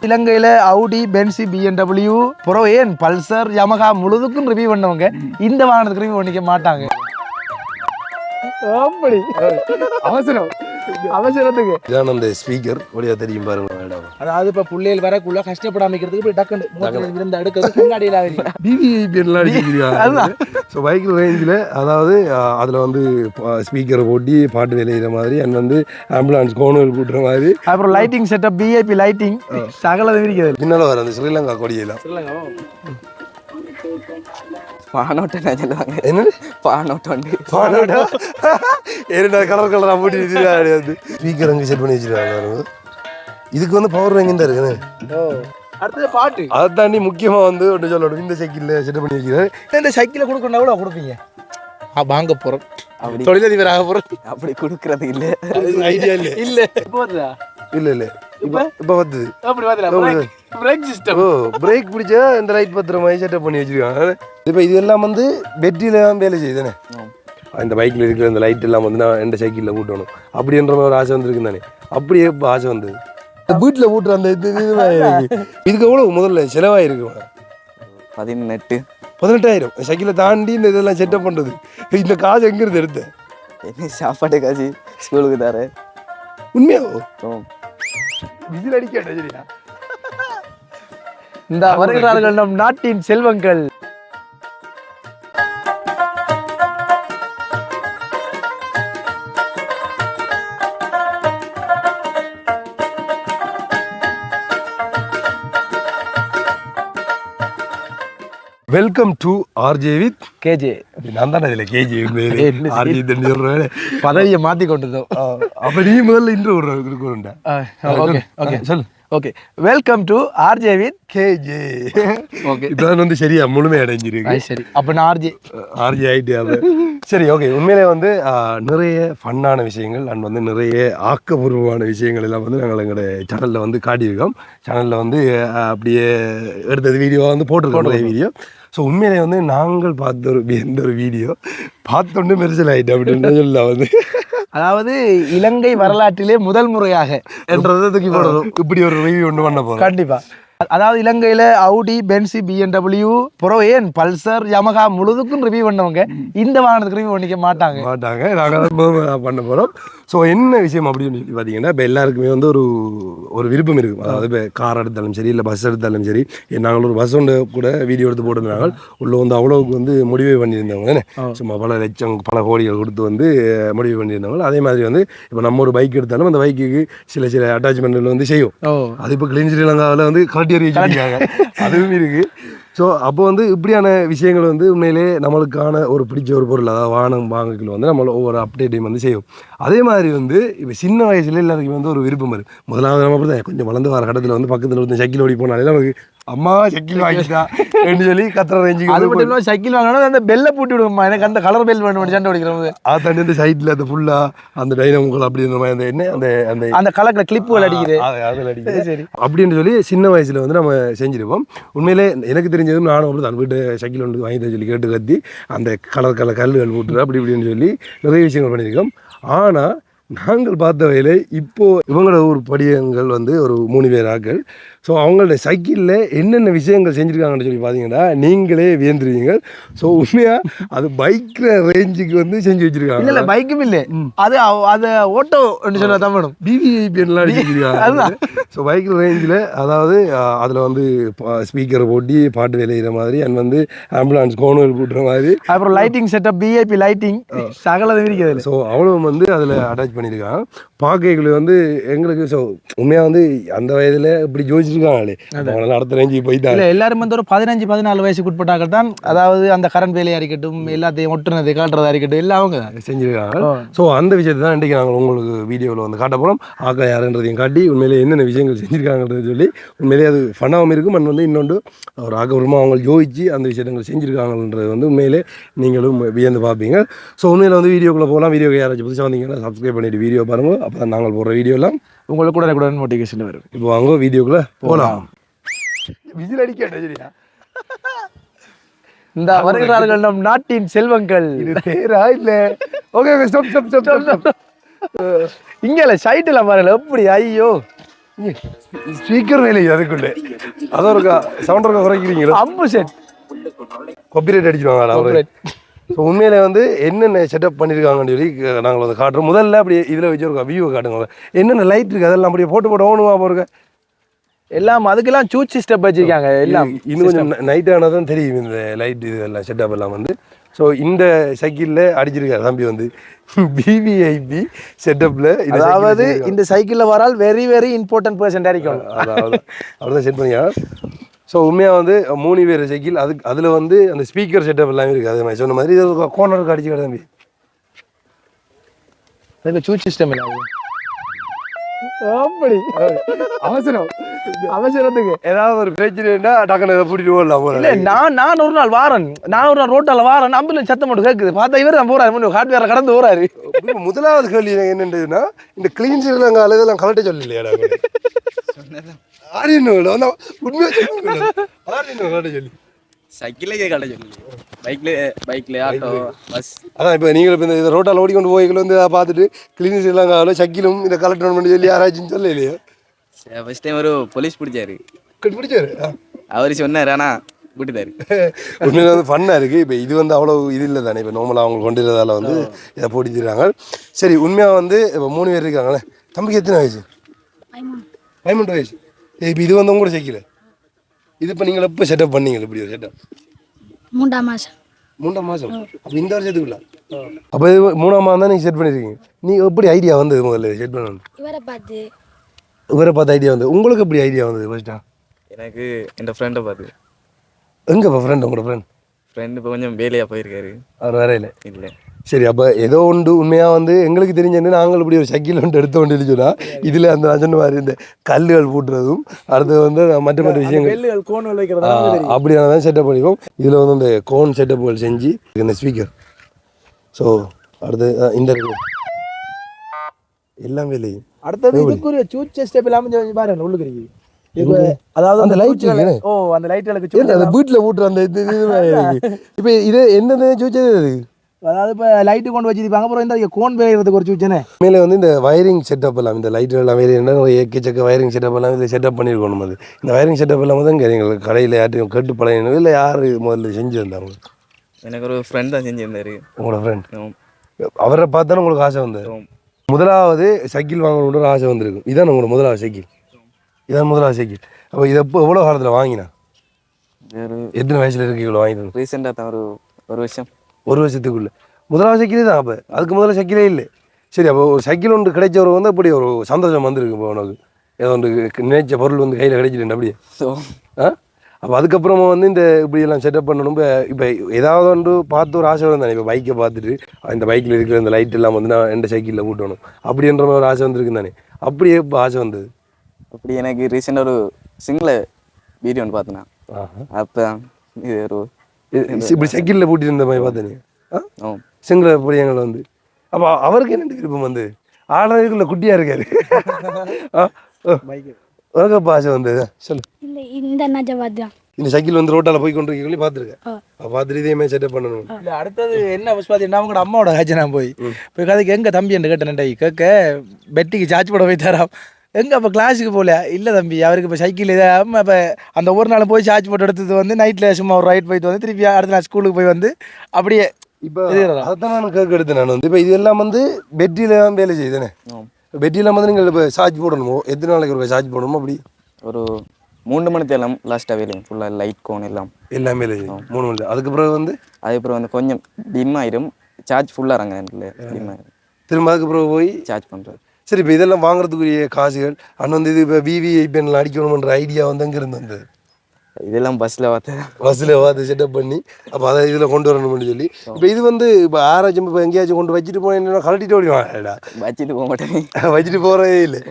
இலங்கையில Audi Bency BMW புறம் ஏன் பல்சர் யமகா முழுதுக்கும் ரிவ்யூ பண்ணவங்க இந்த வாகனத்துக்கு ரிவ்யூ பண்ணிக்க மாட்டாங்க. அப்படி அவசரம் அவசரத்துக்கு இதான் அந்த ஸ்பீக்கர் வழியா தெரியும் பாருங்க மேடம். அதாவது இப்ப புள்ளைகள் வரக்குள்ள கஷ்டப்படாமிக்கிறதுக்கு போய் டக்குன்னு இருந்த அடுக்கிறது கண்ணாடியில ஸோ பைக் ரேஞ்சில் அதாவது அதில் வந்து ஸ்பீக்கரை போட்டி பாட்டு விளையிற மாதிரி அண்ட் வந்து ஆம்புலன்ஸ் கோணுகள் கூட்டுற மாதிரி அப்புறம் லைட்டிங் செட்டப் VIP லைட்டிங் சகலது இருக்குது. பின்னால் வர அந்த ஸ்ரீலங்கா கொடியெல்லாம் பானோட்டம் சொல்லுவாங்க. என்னது பானோட்டம் கலர் கலராக போட்டு வச்சுருக்காங்க. ஸ்பீக்கர் அங்கே செட் பண்ணி வச்சுருக்காங்க. இதுக்கு வந்து பவர் பேங்க் தான் இருக்குன்னு அடுத்தது பாட்டு அதை தாண்டி முக்கியமாக வந்து ஒன்று சொல்லணும். இந்த சைக்கிளில் செட் பண்ணி வைக்கிறேன். இந்த சைக்கிளை கொடுக்கணும்னா கூட கொடுப்பீங்க வாங்க போகிறோம் அப்படி தொழிலதிபர் ஆக போகிறோம். அப்படி கொடுக்கறது இல்லை ஐடியா இல்லை இல்லை போதுதா இல்லை இல்லை இப்போ வந்தது அப்படி பார்த்தீங்களா பிரேக் சிஸ்டம். பிரேக் பிடிச்சா இந்த லைட் பத்திர மாதிரி செட்டப் பண்ணி வச்சிருக்காங்க. இப்போ இது எல்லாம் வந்து பேட்டரியில தான் வேலை செய்யுதுதானே. இந்த பைக்கில் இருக்கிற இந்த லைட் எல்லாம் வந்து நான் எந்த சைக்கிளில் கூட்டணும் அப்படின்ற மாதிரி ஒரு ஆசை வந்துருக்கு தானே. அப்படியே இப்போ ஆசை வந்தது வீட்டில் கூட்டுற அந்த இதுக்கு எவ்வளோ முதல்ல செலவாயிருக்கு 18,000 சைக்கிளை தாண்டி இந்த இதெல்லாம் செட்டப் பண்ணுறது. இந்த காசு எங்கிருந்து எடுத்தேன்? என்ன சாப்பாடு காசு ஸ்கூலுக்கு தர உண்மையாவோ விசில் அடிக்க சரியா? இந்த வருகிறார்கள் நம் நாட்டின் செல்வங்கள். Welcome to RJ with KJ. நான் தானே இதில் KJ RJ சொல்கிறேன். பதவியை மாற்றி கொண்டதோ. அப்போ நீ முதல்ல இன்ட்ரோ கொடுக்குறேன்டா. ஓகே ஓகே சொல்லு. Okay welcome to RJ with KJ. Okay இதான் வந்து சரியா முழுமை அடைஞ்சிருக்கு. சரி அப்போ நான் RJ ஆகிட்டு அது சரி. ஓகே உண்மையிலே வந்து நிறைய ஃபன்னான விஷயங்கள் அண்ட் வந்து நிறைய ஆக்கப்பூர்வமான விஷயங்கள் எல்லாம் வந்து நாங்கள் எங்களோட சேனலில் வந்து காட்டியிருக்கோம். சேனலில் வந்து அப்படியே எடுத்தது வீடியோ வந்து போட்டிருக்கோம் நிறைய வீடியோ. ஸோ உண்மையிலே வந்து நாங்கள் பார்த்த எந்த ஒரு வீடியோ பார்த்தோன்னே மெரிசல் ஆகிட்டு அப்படின்னு சொல்ல வந்து அதாவது இலங்கை வரலாற்றிலே முதல் முறையாக என்றதை தூக்கி போடுறோம். இப்படி ஒரு ரிவ்யூ ஒன்று பண்ண போகிறோம் கண்டிப்பா. அதாவது இலங்கையில அவுடி பென்சி BMW புறம் ஏன் பல்சர் யமகா முழுதுக்கும் ரிவ்யூ பண்ணவங்க இந்த வாகனத்துக்கு ரிவ்யூ பண்ணிக்க மாட்டாங்க. நாங்கள் பண்ண போகிறோம். ஸோ என்ன விஷயம் அப்படின்னு சொல்லி பார்த்தீங்கன்னா இப்போ எல்லாருக்குமே வந்து ஒரு விருப்பம் இருக்கும். அதாவது இப்போ கார் எடுத்தாலும் சரி இல்லை பஸ் எடுத்தாலும் சரி. நாங்கள் ஒரு பஸ் ஒன்று கூட வீடியோ எடுத்து போட்டிருந்தாங்க. உள்ள வந்து அவ்வளோவுக்கு வந்து முடிவு பண்ணியிருந்தவங்க தானே. சும்மா பல லட்சம் பல கோடிகள் கொடுத்து வந்து முடிவு பண்ணியிருந்தவங்க. அதே மாதிரி வந்து இப்போ நம்ம ஒரு பைக் எடுத்தாலும் அந்த பைக்குக்கு சில அட்டாச்மெண்ட்கள் வந்து செய்யும். அது இப்போ கிளீன் ஸ்ரீலங்காவில் வந்து கட்டி அறிவிச்சிருக்காங்க. அதுவும் இருக்கு. ஸோ அப்போ வந்து இப்படியான விஷயங்கள் வந்து உண்மையிலே நம்மளுக்கான ஒரு பிடிச்ச ஒரு பொருள் அதாவது வாகனம் வாங்கல வந்து நம்மள ஒவ்வொரு அப்டேட்டையும் வந்து செய்யும். அதே மாதிரி வந்து இப்போ சின்ன வயசுல எல்லாருக்குமே வந்து ஒரு விருப்பம் இருக்குது. முதலாவது நம்ம அப்படி தான் கொஞ்சம் வளர்ந்து வர கடத்தில் வந்து பக்கத்தில் வந்து சைக்கிள் ஓடி போனாலே நமக்கு அம்மா சைக்கிள் வாங்கிட்டா அப்படின்னு சொல்லி கத்துற ரேஞ்சுக்கு. அது மட்டும் இல்லாமல் சைக்கிள் வாங்கினா அந்த பெல்லை போட்டு விடுவோம்மா எனக்கு அந்த கலர் பெல் வேணும் சண்டை ஓடிக்கிறவங்க. அதை தாண்டி அந்த சைட்டில் அந்த ஃபுல்லாக அந்த டைனமுகள் அப்படின்ற மாதிரி அந்த என்ன அந்த அந்த அந்த கலக்கில் கிளிப்புகள் அடிக்குது அதில் அடிக்குது சரி அப்படின்னு சொல்லி சின்ன வயசில் வந்து நம்ம செஞ்சுருப்போம். உண்மையிலே எனக்கு தெரிஞ்சதும் நானும் அப்படி தான் வீட்டு சைக்கிள் ஒன்று வாங்கி சொல்லி கேட்டு கத்தி அந்த கலர் கல்லுகள் போட்டுரு அப்படி இப்படின்னு சொல்லி நிறைய விஷயங்கள் பண்ணியிருக்கோம். ஆனால் நாங்கள் பார்த்த வகையில் இப்போது இவங்களோட ஒரு படியங்கள் வந்து ஒரு 3 பேர் ஆக்கள். ஸோ அவங்களோட சைக்கிளில் என்னென்ன விஷயங்கள் செஞ்சுருக்காங்கன்னு சொல்லி பார்த்தீங்கன்னா நீங்களே வியந்துருவீங்க. ஸோ உண்மையாக அது பைக்கில் ரேஞ்சுக்கு வந்து செஞ்சு வச்சுருக்காங்க. இல்லை பைக்கும் இல்லை அது அது ஓட்டோ சொல்ல தமிழும் BVIPலாம் அடிச்சிருக்காங்க. ஸோ பைக்கில் ரேஞ்சில் அதாவது அதில் வந்து ஸ்பீக்கரை போட்டி பாட்டு விளையிற மாதிரி அண்ட் வந்து ஆம்புலன்ஸ் கோணுகள் கூட்டுற மாதிரி அப்புறம் லைட்டிங் செட்டப் VIP லைட்டிங் சகலது இருக்குது. ஸோ அவ்வளோ வந்து அதில் அட்டாச் பண்ணியிருக்காங்க. பார்க்கல வந்து எங்களுக்கு ஸோ உண்மையாக வந்து அந்த வயதில் இப்படி யோசிச்சிருக்காங்களே அவங்களால அடுத்த ரேஞ்சுக்கு போயிட்டாங்க. இல்லை எல்லாரும் வந்து ஒரு 15-14 வயசுக்கு உட்பட்டாக்கள் தான் அதாவது அந்த கரண்ட் வேலையாக இருக்கட்டும் எல்லாத்தையும் ஒட்டுனது காட்டுறதா இருக்கட்டும் எல்லாம் அவங்க செஞ்சுருக்காங்க. ஸோ அந்த விஷயத்தை தான் இன்றைக்கி நாங்கள் உங்களுக்கு வீடியோவில் வந்து காட்ட போகிறோம். ஆக்கா யாருன்றதையும் காட்டி உண்மையிலே என்னென்ன விஷயங்கள் செஞ்சுருக்காங்கன்றது சொல்லி உண்மையிலே அது ஃபன்னாகவும் இருக்கும். அண்ட் வந்து இன்னொன்று ஒரு ஆக்கபூர்வமாக அவங்க யோசிச்சு அந்த விஷயங்கள் செஞ்சுருக்காங்கன்றது வந்து உண்மையிலே நீங்களும் வியந்து பார்ப்பீங்க. ஸோ உண்மையில் வந்து வீடியோக்குள்ளே போகலாம். வீடியோக்கு யாராச்சும் புதுசாக வந்தீங்கன்னா சப்ஸ்கிரைப் பண்ணிவிட்டு வீடியோ பாருங்கள். அப்போ தான் நாங்கள் போடுற வீடியோலாம் உங்களுக்கு கூட நோட்டிஃபிகேஷன் வரும். இப்போ வாங்க வீடியோக்குள்ளே போகலாம். விசில் அடிக்க சரியா? இந்த வருகிறார்கள் நம் நாட்டின் செல்வங்கள். இது பேரா இல்லை? Okay stop. இங்கே சைட்டுல பாருங்க எப்படி ஐயோ ஸ்பீக்கர் வேலை அதுக்குள்ளே அதான் இருக்கா சவுண்ட் இருக்கா குறைக்கிறீங்களா அம்பு செட் காப்பிரைட் அடிச்சிருவாங்க அவரு ஸோ உண்மையில வந்து என்னென்ன செட்டப் பண்ணியிருக்காங்கன்னு சொல்லி நாங்கள் வந்து காட்டுறோம் முதல்ல அப்படி இதில் வச்சிருக்கோம் வியூவை காட்டுங்க என்னென்ன லைட் இருக்குது அதெல்லாம் அப்படியே போட்டு ஓணுமா போருங்க எல்லாம் அதுக்கெல்லாம் சூச்சி ஸ்டெப் வச்சிருக்காங்க எல்லாம் இன்னும் கொஞ்சம் நைட் ஆனதான் தெரியும் இந்த லைட் இதெல்லாம் செட்டப் எல்லாம் வந்து ஸோ இந்த சைக்கிளில் அடிச்சிருக்காரு தம்பி வந்து பிவிஐபி செட்டப்பில் அதாவது இந்த சைக்கிளில் வரால் வெரி வெரி இம்பார்ட்டன்ட் பர்சன்ட் இருக்கும் அதாவது அப்படிதான் செட் பண்ணியா ஸோ உண்மையாக வந்து 3 பேர் சைக்கிள் அதில் வந்து அந்த ஸ்பீக்கர் செட்டப் எல்லாமே இருக்குது அதே மாதிரி சொன்ன மாதிரி இது கோனருக்கு அடிச்சுக்கிற தம்பி அதுக்கு சூச் சிஸ்டம் இல்லை அப்படி அவசரத்துக்கு ஏதாவது ஒரு பிரச்சனைன்னா டக்குனு இதை கூட்டிட்டு போடலாம் இல்ல நான் ஒரு நாள் வாரன் ரோட்டால வாரன் ஆம்புலன்ஸ் சத்தம் மட்டும் கேட்குது பார்த்தா இவர் தான் போறாரு ஹார்ட்வேர்ல கடந்து போறாரு முதலாவது கேள்வி என்னன்றதுன்னா இந்த கிளீன் செய்யறாங்க இதெல்லாம் கலட்ட சொல்லலையா சொல்லி சைக்கிளே கடை சொல்லி பைக்ல ஆட்டோ பஸ் அதான் இப்போ நீங்கள் இப்போ இந்த ரோட்டால் ஓடிக்கொண்டு போய்கள் வந்து பார்த்துட்டு கிளீன் செய்யலாம் சைக்கிளும் இதை கலெக்டர் பண்ணி சொல்லி யாராச்சும் சொல்ல இல்லையா ஃபர்ஸ்ட் டைம் ஒரு போலீஸ் பிடிச்சாரு பிடிச்சாரு அவரு சொன்னாரு ஆனா விட்டுட்டாரு உண்மையில வந்து ஃபன்னாக இருக்குது இப்போ இது வந்து அவ்வளோ இது இல்லை தானே இப்போ நார்மலாக அவங்க கொண்டு வரதால வந்து இதை போட்டிக்கிறாங்க சரி உண்மையாக வந்து இப்போ 3 பேர் இருக்காங்களே தம்பிக்கு எத்தனை வயசு 15 வயசு இப்போ இது வந்து உங்களோட சைக்கிள் இது இப்போ நீங்கள் எப்போ செட்டப் பண்ணீங்க இப்படி ஒரு செட்டப் 3ஆம் மாதம் 3ஆம் மாதம் அப்போ இந்த வருஷத்துக்குள்ள அப்போ இது 3ஆம் மாதம் தான் நீங்கள் செட் பண்ணியிருக்கீங்க நீ எப்படி ஐடியா வந்தது முதல்ல செட் பண்ணணும் இவரை பார்த்து ஐடியா வந்து உங்களுக்கு எப்படி ஐடியா வந்தது ஃபர்ஸ்டா எனக்கு என் ஃப்ரெண்டை பார்த்து எங்கே இப்போ ஃப்ரெண்ட் உங்களோட ஃப்ரெண்டு இப்போ கொஞ்சம் வேலையாக போயிருக்காரு அவர் வேற இல்லை இல்லை சரி அப்போ ஏதோ ஒன்று உண்மையாக வந்து எங்களுக்கு தெரிஞ்சது நாங்கள் இப்படி ஒரு சைக்கிள் ஒன்று எடுத்தோன்னு சொன்னால் இதில் அந்த நான் சொன்ன மாதிரி இந்த கல்லுகள் பூட்டுறதும் அடுத்து வந்து மற்ற விஷயங்கள் கோன் வைக்கிறது அப்படியான தான் செட்டப் பண்ணிப்போம் இதில் வந்து இந்த கோன் செட்டப்புகள் செஞ்சு இந்த ஸ்பீக்கர் ஸோ அடுத்து இந்த எல்லாம் வேலை அடுத்தது இதுக்குரிய சூச் ஸ்டெப் இல்லாம பாருங்க உள்ளுக்கு இருக்கு அதாவது அந்த லைட் அந்த லைட்டுகளுக்கு அந்த வீட்டில் ஊட்டுற அந்த இது இப்போ இது என்னது சூச்சது அது அதாவது இப்போ லைட்டு கொண்டு வச்சிருப்பாங்க அப்புறம் இந்த கோன் வேலைறதுக்கு ஒரு சூச்சனே மேலே வந்து இந்த வயரிங் செட்டப் எல்லாம் இந்த லைட்டு எல்லாம் வேறு என்ன ஏக்கச்சக்க வயரிங் செட்டப் எல்லாம் இதில் செட்டப் பண்ணியிருக்கணும் அது இந்த வயரிங் செட்டப் எல்லாம் வந்து எங்களுக்கு கடையில் யார்ட்டையும் கேட்டு பழையணும் இல்லை யார் முதல்ல செஞ்சு வந்தாங்க எனக்கு ஒரு ஃப்ரெண்ட் தான் செஞ்சிருந்தாரு உங்களோட ஃப்ரெண்ட் அவரை பார்த்தாலும் உங்களுக்கு ஆசை வந்தது முதலாவது சைக்கிள் வாங்கணுன்ற ஒரு ஆசை வந்திருக்கும் இதான் உங்களோட முதலாவது சைக்கிள் இதான் முதலாவது சைக்கிள் அப்போ இதை எப்போ எவ்வளோ காலத்தில் வாங்கினா எத்தனை வயசில் இருக்கு இவ்வளோ வாங்கிட்டு ரீசெண்டாக தான் ஒரு வருஷம் ஒரு வருஷத்துக்குள்ள முதலாவது சைக்கிளே தான் அப்போ அதுக்கு முதல்ல சைக்கிளே இல்லை சரி அப்போ ஒரு சைக்கிள் ஒன்று கிடைச்சவர் வந்து அப்படி ஒரு சந்தோஷம் வந்திருக்கு இப்போ உனக்கு ஏதோ ஒன்று நினைச்ச பொருள் வந்து கையில் கிடைச்சிட்டு அப்படியே அப்போ அதுக்கப்புறமா வந்து இந்த இப்படியெல்லாம் செட்டப் பண்ணணும் இப்போ ஏதாவது ஒன்று பார்த்து ஒரு ஆசை வரும் தானே இப்போ பைக்கை பார்த்துட்டு இந்த பைக்கில் இருக்கிற இந்த லைட் எல்லாம் வந்து நான் எந்த சைக்கிளில் கூட்டணும் அப்படின்ற மாதிரி ஒரு ஆசை வந்துருக்கு தானே அப்படியே இப்போ ஆசை வந்தது அப்படி எனக்கு ரீசெண்டாக ஒரு சிங்கிள் வீடியோ ஒன்று பார்த்தேன் அப்போ இது ஒரு இப்படி சைக்கிளில் பூட்டிட்டு இருந்த மாதிரி பார்த்தேன் சிங்கள பிள்ளைங்களை வந்து அப்போ அவருக்கு என்ன விருப்பம் வந்து ஆடுறதுக்குள்ள குட்டியாக இருக்காரு உனக்கு ஆசை வந்தது சொல்லு இந்த சைக்கிள் வந்து ரோட்டால போய் கொண்டு சொல்லி பார்த்துருக்கேன் பார்த்துட்டு இதே மாதிரி செட்டப் பண்ணணும் இல்லை அடுத்தது என்ன பார்த்தீங்கன்னா அவங்களோட அம்மாவோட ஆச்சு நான் போய் கதைக்கு எங்கே தம்பி என்று கேட்டேன் கேட்க பெட்டிக்கு சார்ஜ் போட போய் தராம் எங்கே அப்போ கிளாஸுக்கு போகல இல்லை தம்பி அவருக்கு இப்போ சைக்கிள் இதை இப்போ அந்த ஒரு நாள் போய் சார்ஜ் போட்டு எடுத்தது வந்து நைட்டில் சும்மா ஒரு ரைட் போயிட்டு வந்து திருப்பி அடுத்த நாள் ஸ்கூலுக்கு போய் வந்து அப்படியே இப்போ அதான் நான் கேட்க எடுத்தேன் நான் வந்து இப்போ இதெல்லாம் வந்து பெட்டியில் தான் வேலை செய்யுதுனே பெட்டியில் வந்து நீங்கள் இப்போ சார்ஜ் போடணுமோ எத்தனை நாளைக்கு ஒரு சார்ஜ் போடணுமோ அப்படி ஒரு 3 மணி தேலாம் லாஸ்ட்டாக வேலையும் ஃபுல்லாக லைட் கோன் எல்லாமே வேலை செய்யும் 3 மணி அதுக்கு பிறகு வந்து அதுக்கப்புறம் வந்து கொஞ்சம் டிம் ஆயிரும் சார்ஜ் ஃபுல்லாக இறங்க டிம் ஆயிரும் திரும்ப அதுக்கு பிறகு போய் சார்ஜ் பண்ணுறேன் சரி இப்போ இதெல்லாம் வாங்குறதுக்குரிய காசுகள் அண்ணன் வந்து இது இப்போ விவிஐபிஎன்ல அடிக்கணுமன்ற ஐடியா வந்து அங்கே இருந்து வந்தது இதெல்லாம் பஸ்ஸில் பார்த்து செட்டப் பண்ணி அப்போ அதை இதில் கொண்டு வரணும்னு சொல்லி இப்போ இது வந்து இப்போ ஆராய்ச்சி இப்போ எங்கேயாச்சும் கொண்டு வச்சுட்டு போனேன்னா கழட்டிட்டு ஓடிவாங்கடா வச்சுட்டு போக மாட்டேன் வச்சுட்டு போகிறதே இல்லை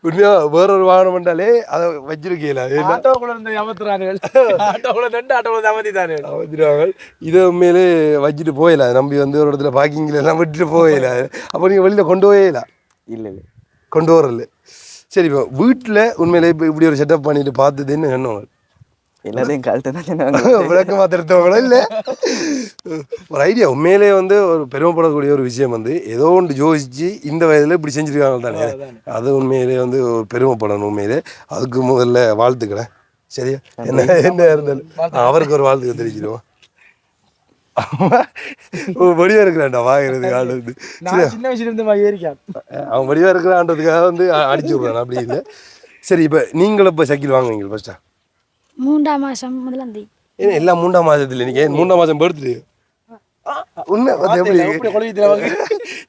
உண்மையாக வேற ஒரு வாகனம் பண்ணாலே அதை வச்சிருக்கல அமர்த்திடுவாங்க இதை உண்மையிலே வச்சுட்டு போயிடல நம்பி வந்து ஒரு இடத்துல பார்க்கிங்கில் எல்லாம் விட்டுட்டு போயிடல அப்போ நீங்கள் வெளியில் கொண்டு போயிடல இல்லை கொண்டு வரல சரி இப்போ வீட்டில் உண்மையிலே இப்போ இப்படி ஒரு செட்டப் பண்ணிட்டு பார்த்தது என்ன எண்ணம் எல்லாத்தையும் கழட்டு தான் விளக்கமா திருத்தவங்களோ இல்லை ஒரு ஐடியா உண்மையிலே வந்து ஒரு பெருமைப்படக்கூடிய ஒரு விஷயம் வந்து ஏதோ ஒன்று யோசிச்சு இந்த வயதில் இப்படி செஞ்சுருக்காங்க தானே அது உண்மையிலே வந்து ஒரு பெருமைப்படணும் உண்மையிலே அதுக்கு முதல்ல வாழ்த்துக்களை சரியா என்ன இருந்தாலும் அவருக்கு ஒரு வாழ்த்துக்கள் தெரிஞ்சிடுவோம் வடிவா இருக்கிறான்டா வாங்குறது ஆள் வந்து சின்ன வயசுல இருந்து ஏறிக்கான் அவன் வடிவா இருக்கிறான்றதுக்காக வந்து அடிச்சு விடுறான் அப்படி இல்லை சரி இப்போ நீங்களும் இப்போ சைக்கிள் வாங்குவீங்க ஃபர்ஸ்டா 3ஆம் மாதம் முதலாம் தேதி ஏன்னா எல்லாம் 3ஆம் மாதத்துல நீங்க 3ஆம் மாதம் பர்த்டே உண்மை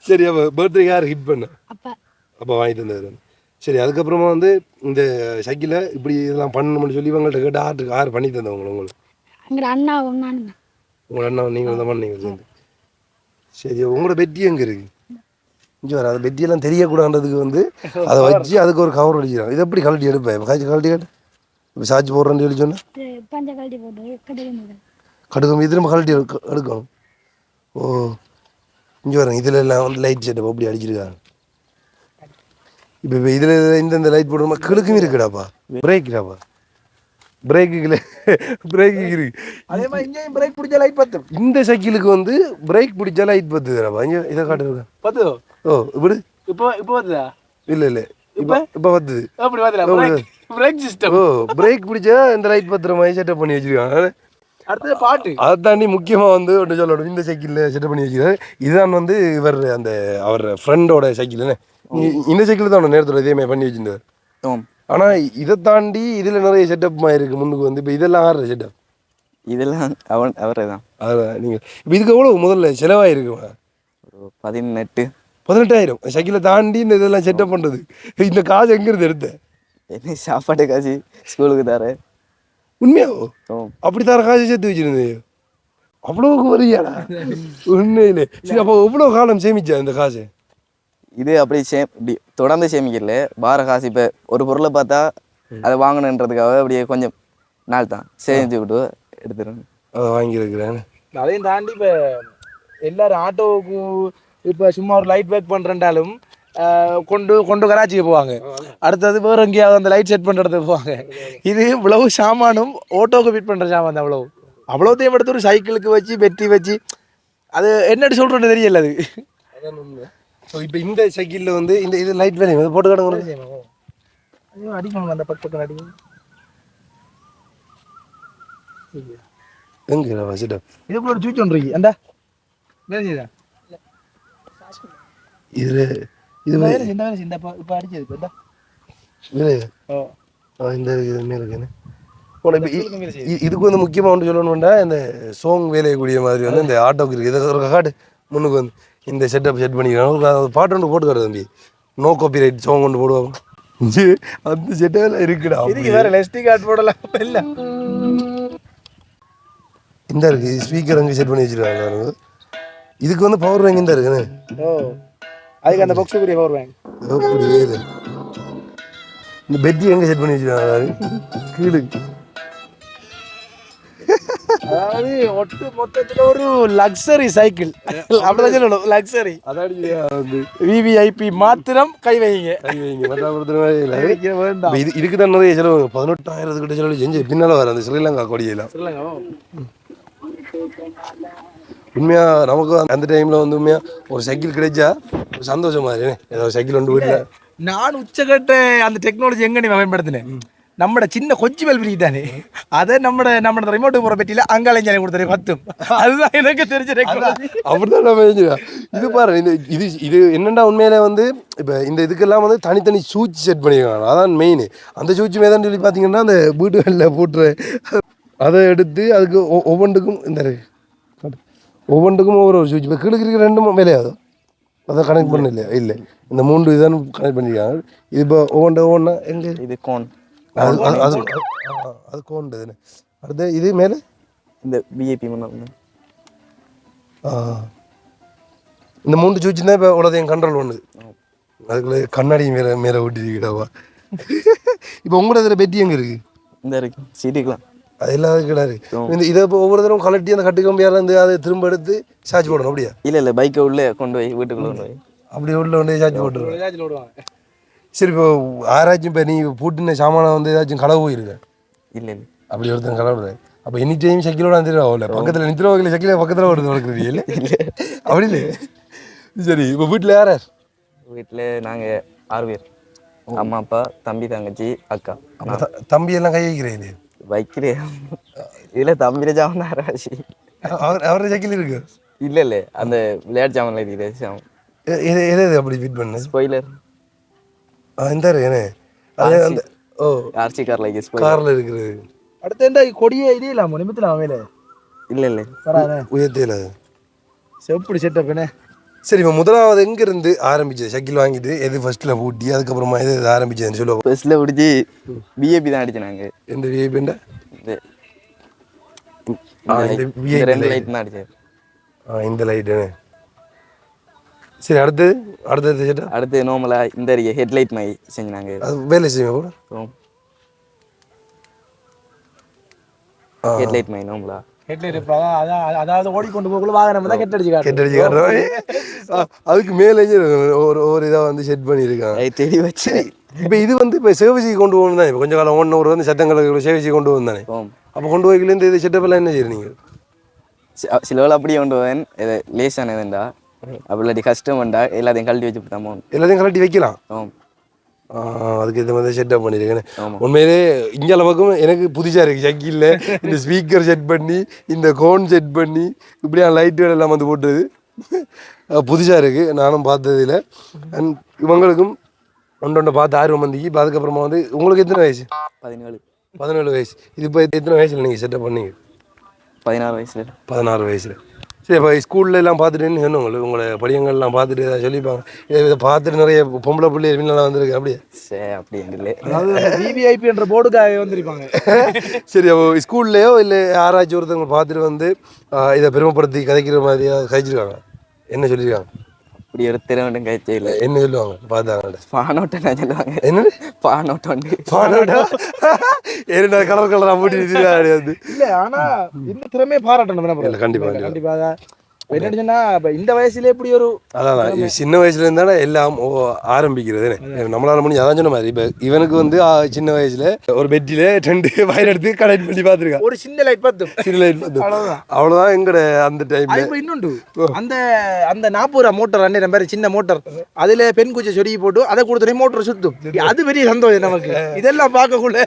சரி அப்போ பர்த்டே யார் ஹிட் பண்ண அப்பா அப்போ வாங்கிட்டு வந்தது சரி அதுக்கப்புறமா வந்து இந்த சைக்கிளை இப்படி இதெல்லாம் பண்ணணும்னு சொல்லி இவங்கள்ட்ட கேட்டு ஆறு பண்ணி தந்தவங்க உங்களுக்கு எங்களோட அண்ணாவும் நானும் தான். உங்களோட அண்ணா நீங்கள் தான் பண்ணீங்க சேர்ந்து சரி உங்களோட பெட்டி எங்கே இருக்கு இங்கே வர அது பெட்டியெல்லாம் தெரியக்கூடாதுன்றதுக்கு வந்து அதை வச்சு அதுக்கு ஒரு கவர் அடிக்கிறாங்க இது எப்படி கழட்டி எடுப்பேன் இப்போ கழட்டி கேட்டு இப்போ சார்ஜ் போடுறேன்னு சொல்லி சொன்னேன் இது பஞ்ச கழட்டி போட்டு கடையில் கடுக்கும் இது நம்ம கழட்டி எடுக்கணும் ஓ இங்கே வரேன் இதில் எல்லாம் வந்து லைட் செட்டப் அப்படி அடிச்சிருக்காங்க இப்போ இதில் இந்த லைட் போடுறோமா கிழக்கும் இருக்குடாப்பா பிரேக்டாப்பா பிரேக்குல பிரேக்கு இருக்கு அதே மாதிரி இங்கேயும் பிரேக் பிடிச்ச லைட் பத்தும் இந்த சைக்கிளுக்கு வந்து பிரேக் பிடிச்சா லைட் பத்துதுடாப்பா இங்கே இதை காட்டுருக்கேன் பத்து ஓ இப்படி இப்போ வருதா இல்லை இல்லை இப்போ பத்துது அப்படி வருதுல பிரேக் சிஸ்டம் ஓ பிரேக் பிடிச்சா இந்த லைட் பத்துற மாதிரி செட்டப் பண்ணி வச்சிருக்காங்க அடுத்தது பாட்டு அதை தாண்டி முக்கியமாக வந்து ஒன்று சொல்லணும் இந்த சைக்கிளில் செட்டப் பண்ணி வச்சுக்கிறாரு இதுதான் வந்து இவர் அந்த அவர் ஃப்ரெண்டோட சைக்கிள்னு இந்த சைக்கிள் தான் ஒன்று நேரத்தில் இதே மாதிரி பண்ணி வச்சுருந்தார் ஆனால் இதை தாண்டி இதில் நிறைய செட்டப் இருக்கு முன்னுக்கு வந்து இப்போ இதெல்லாம் ஆடுற செட்டப் இதெல்லாம் அவரே தான் அதான் நீங்கள் இப்போ இதுக்கு எவ்வளோ முதல்ல செலவாயிருக்குமா ஒரு 18,000 சைக்கிளை தாண்டி இந்த இதெல்லாம் செட்டப் பண்ணுறது இந்த காசு எங்கேருந்து எடுத்தேன் என்ன சாப்பாடு காசு ஸ்கூலுக்கு தர உண்மையாவோ அப்படி தர காசு சேர்த்து வச்சிருந்தேன் அவ்வளோக்கு வரியாடா உண்மையிலே சரி அப்போ எவ்வளோ காலம் சேமிச்சா இந்த காசு இது அப்படி இப்படி தொடர்ந்து சேமிக்கல பார காசு இப்போ ஒரு பொருளை பார்த்தா அதை வாங்கணுன்றதுக்காக அப்படியே கொஞ்சம் நாள் தான் சேமிச்சு விட்டு எடுத்துருவேன் அதை வாங்கியிருக்கிறேன் அதையும் தாண்டி இப்போ எல்லாரும் ஆட்டோவுக்கு இப்போ சும்மா ஒரு லைட் ஒர்க் பண்ணுறேன்டாலும் கொண்டு கொண்டு கராச்சிக்கு போவாங்க அடுத்தது வேறு எங்கேயாவது அந்த லைட் செட் பண்ணுறதுக்கு போவாங்க இது இவ்வளவு சாமானும் ஆட்டோவுக்கு ஃபிட் பண்ணுற சாமான் தான் அவ்வளோத்தையும் எடுத்து ஒரு சைக்கிளுக்கு வச்சு வெட்டி வச்சு அது என்னட்டு சொல்கிறேன்னு தெரியல அது அதான் உண்மை ஸோ இப்போ இந்த சைக்கிளில் வந்து இந்த இது லைட் வேலையும் போட்டு கிடங்க அடிக்கணும் அந்த பக்கம் அடிக்கணும் எங்கே வச்சுட்டேன் இதுக்குள்ள ஒரு சுவிட்ச் ஒன்று இருக்கு அந்த வேலை செய்யுதா இது இது வேலை இந்த வேலை இந்த இப்போ அடிச்சது இந்த இந்த மேலே இருக்குன்னு இதுக்கு வந்து முக்கியமாக ஒன்று சொல்லணும்னா இந்த சோங் வேலையக்கூடிய மாதிரி வந்து இந்த ஆட்டோக்கு இருக்குது இதை ஒரு காட்டு முன்னுக்கு வந்து இந்த செட்டப் செட் பண்ணிக்கிறாங்க பாட்டு ஒன்று போட்டுக்காரு தம்பி நோ காப்பி ரைட் சோங் ஒன்று போடுவாங்க அந்த செட்டெல்லாம் இருக்குடா இதுக்கு வேற லெஸ்டி கார்டு போடலாம் இல்லை இந்த இருக்கு ஸ்பீக்கர் அங்கே செட் பண்ணி வச்சிருக்காங்க இதுக்கு வந்து பவர் பேங்க் இந்த இருக்குன்னு அதுக்கு அந்த பாக்ஸுக்குரிய பவர் பேங்க் அப்படி இந்த பெட்டி எங்கே செட் பண்ணி வச்சிருக்காங்க கீழே அதாவது ஒட்டு மொத்தத்தில் ஒரு லக்ஸரி சைக்கிள் அப்படிதான் சொல்லணும் லக்ஸரி அதான் விவிஐபி மாத்திரம் கை வைங்க இதுக்கு தான் நிறைய செலவு 18,000 கிட்ட செலவு செஞ்சு பின்னால வர அந்த ஸ்ரீலங்கா கொடியெல்லாம் உண்மையா நமக்கு அந்த டைம்ல வந்து உண்மையா ஒரு சைக்கிள் கிடைச்சா ஒரு சந்தோஷமா இருக்கு ஏதோ சைக்கிள் ஒன்று வீட்டில் நான் உச்சகட்ட அந்த டெக்னாலஜி எங்க நீ பயன்படுத்தினேன் நம்ம சின்ன கொஞ்சம் வெல்பிரிக்கு தானே அதை நம்ம ரிமோட்டு போகிற பெட்டியில் அங்காளைஞ்சாலே கொடுத்தாரு 10 அதுதான் எனக்கு தெரிஞ்ச டெக்னாலஜி அப்படிதான் நம்ம இது பாரு இது இது என்னென்னா உண்மையிலே வந்து இப்போ இந்த இதுக்கெல்லாம் வந்து தனித்தனி சூச்சி செட் பண்ணியிருக்காங்க அதான் மெயின் அந்த சூச்சி மேதான் சொல்லி பார்த்தீங்கன்னா அந்த வீட்டுகளில் போட்டுற அதை எடுத்து அதுக்கு ஒவ்வொன்றுக்கும் இந்த ஒவ்வொன்றுக்கும் ஒவ்வொரு சூச்சி இப்போ கிழக்கு ரெண்டும் வேலையாகும் அதை கனெக்ட் பண்ண இல்லையா இல்லை இந்த 3 இதான் கனெக்ட் பண்ணியிருக்காங்க இது இப்போ ஒவ்வொன்றா எங்கே இது கோன் அது கோண்டு அடுத்து இது மேலே இந்த விஐபி முன்னாள் இந்த 3 சூச்சி தான் இப்போ உலகம் கண்ட்ரோல் பண்ணுது அதுக்குள்ளே கண்ணாடி மேலே ஓட்டிருக்கிட்டாவா இப்போ உங்களோட இதில் பெட்டி எங்கே இருக்குது இந்த இருக்கு சீட்டுக்கலாம் அது இல்லாத கிடாரு இந்த இதை இப்போ ஒவ்வொரு தடவை கலட்டி அந்த கட்டு கம்பியால் இருந்து அதை திரும்ப எடுத்து சார்ஜ் போடணும் அப்படியா இல்லை பைக்கை உள்ளே கொண்டு போய் வீட்டுக்குள்ளே கொண்டு போய் அப்படி உள்ள கொண்டு சார்ஜ் போட்டுருவாங்க சரி இப்போ ஆராய்ச்சி இப்போ நீ பூட்டின சாமானை வந்து ஏதாச்சும் களவு போயிருக்க இல்லை அப்படி ஒருத்தன் கலவுறது அப்போ எனி டைம் சைக்கிளோட வந்துடுவாங்கல்ல பக்கத்தில் நித்திரவாக்கில் சைக்கிளை பக்கத்தில் ஓடுது வளர்க்குறது இல்லை அப்படி இல்லை சரி இப்போ வீட்டில் யார் யார் வீட்டில் நாங்கள் 6 பேர். அம்மா அப்பா தம்பி தங்கச்சி அக்கா. தம்பி எல்லாம் கை வைக்கிறேன் வைக்கிறேன் இதில் தம்பியில் ஜாமன் ஆராய்ச்சி அவரோட சைக்கிள் இருக்கு இல்லை இல்லை அந்த விளையாட்டு ஜாமன்ல இருக்கிற ஜாமன் எது எது எது அப்படி ஃபிட் பண்ணு ஸ்பாய்லர் இந்த ஏன்னு அது அந்த ஓ ஆர்சி காரில் இருக்குது காரில் இருக்கிறது அடுத்து என்ன கொடியே இதே இல்லாம நிமித்தலாம் அவையில இல்லை இல்லை உயர்த்தியில் செப்படி செட்டப் என்ன சரி இப்போ முதலாவது எங்கேருந்து ஆரம்பிச்சது சைக்கிள் வாங்கிட்டு எது ஃபர்ஸ்ட்டில் பூட்டி அதுக்கப்புறமா எது எது ஆரம்பிச்சதுன்னு சொல்லுவோம் ஃபர்ஸ்ட்டில் பிடிச்சி பிஏபி தான் அடித்தேன் நாங்கள். எந்த விஐபிண்ட இந்த 2 லைட் தான் அடித்தேன். இந்த லைட்டுன்னு சரி அடுத்தது சேட்டா அடுத்து நார்மலாக இந்த ஹெட்லைட் மாதிரி செஞ்சாங்க. அது வேலை செய்யுங்க கூட ஹெட்லைட் மாதிரி நார்மலாக ஹெட்லைட் இருப்பாங்க அதாவது ஓடிக்கொண்டு போகக்குள்ள வாகனம் தான் கெட்டடிச்சு கெட்டடிச்சு காட்டுறோம் அதுக்கு மேலே ஒரு இதாக வந்து செட் பண்ணியிருக்காங்க தேடி வச்சு. இப்போ இது வந்து இப்போ சேவைக்கு கொண்டு போகணும் தான் இப்போ கொஞ்சம் காலம் ஒன்று வந்து சட்டங்களுக்கு சேவைக்கு கொண்டு வந்தானே அப்போ கொண்டு போய்க்குலேருந்து இது செட்டப்பெல்லாம் என்ன செய்யுறீங்க சிலவில் அப்படியே கொண்டு போவேன் இது லேசானதுண்டா அப்படி கஷ்டம் வேண்டா எல்லாத்தையும் கழட்டி வச்சு போட்டாமோ எல்லாத்தையும் கழட்டி வைக்கலாம் அதுக்கு இந்த மாதிரி செட்டப் பண்ணியிருக்கேன் உண்மையிலே இங்கே அளவுக்கும் எனக்கு புதுசாக இருக்குது சைக்கிளில் இந்த ஸ்பீக்கர் செட் பண்ணி இந்த கோன் செட் பண்ணி இப்படியான லைட்டுகள் எல்லாம் வந்து போட்டுறது புதுசாக இருக்குது நானும் பார்த்ததில்ல அண்ட் இவங்களுக்கும் ஒன்று பார்த்து ஆர்வம் வந்துக்கு இப்போ அதுக்கப்புறமா வந்து உங்களுக்கு எத்தனை வயசு 17 வயசு இது இப்போ எத்தனை வயசில் நீங்கள் செட்டப் பண்ணீங்க 16 வயசில் சரி இப்போ ஸ்கூல்ல எல்லாம் பார்த்துட்டுன்னு சொன்னவங்க உங்களை படியங்கள்லாம் பார்த்துட்டு ஏதாவது சொல்லிப்பாங்க இதை பார்த்துட்டு நிறைய பொம்பளை பிள்ளை மீனெல்லாம் வந்திருக்கு அப்படியே அப்படி இல்லை அதாவது விவிஐபின்ற போர்டுக்காக வந்திருப்பாங்க சரி அப்போ ஸ்கூல்லையோ இல்லை யாராச்சும் ஒருத்தவங்க பார்த்துட்டு வந்து இதை பெருமைப்படுத்தி கதைக்கிற மாதிரியா கழிச்சிருக்காங்க என்ன சொல்லியிருக்காங்க அப்படி ஒரு திறமையும் கழிச்சே இல்லை என்ன சொல்லுவாங்க பார்த்தாங்க பானோட்டம் சொல்லுவாங்க என்ன பானோட்டம் ஏன்னா கலர் கலராக போட்டு கிடையாது இல்லை ஆனால் இந்த திறமையை பாராட்டணும் கண்டிப்பாக என்னன்னா இந்த வயசுல எப்படி ஒரு அதான் சின்ன வயசுல இருந்தாலும் எல்லாம் ஆரம்பிக்கிறது நம்மளால முடிஞ்சு அதான் சொன்ன மாதிரி இப்போ இவனுக்கு வந்து சின்ன வயசுல ஒரு பெட்டில 2 வயர் எடுத்து கனெக்ட் பண்ணி பார்த்துருக்கேன் ஒரு சின்ன லைட் பார்த்து அவ்வளோதான் எங்கட அந்த டைம்ல இன்னொன்று அந்த அந்த 40 ரூபா மோட்டர் அண்ணன் பேர் சின்ன மோட்டர் அதுல பெண் குச்சி சொருகி போட்டு அதை கொடுத்துட்டு மோட்டர் சுத்தும் அது பெரிய சந்தோஷம் நமக்கு இதெல்லாம் பார்க்கக்குள்ள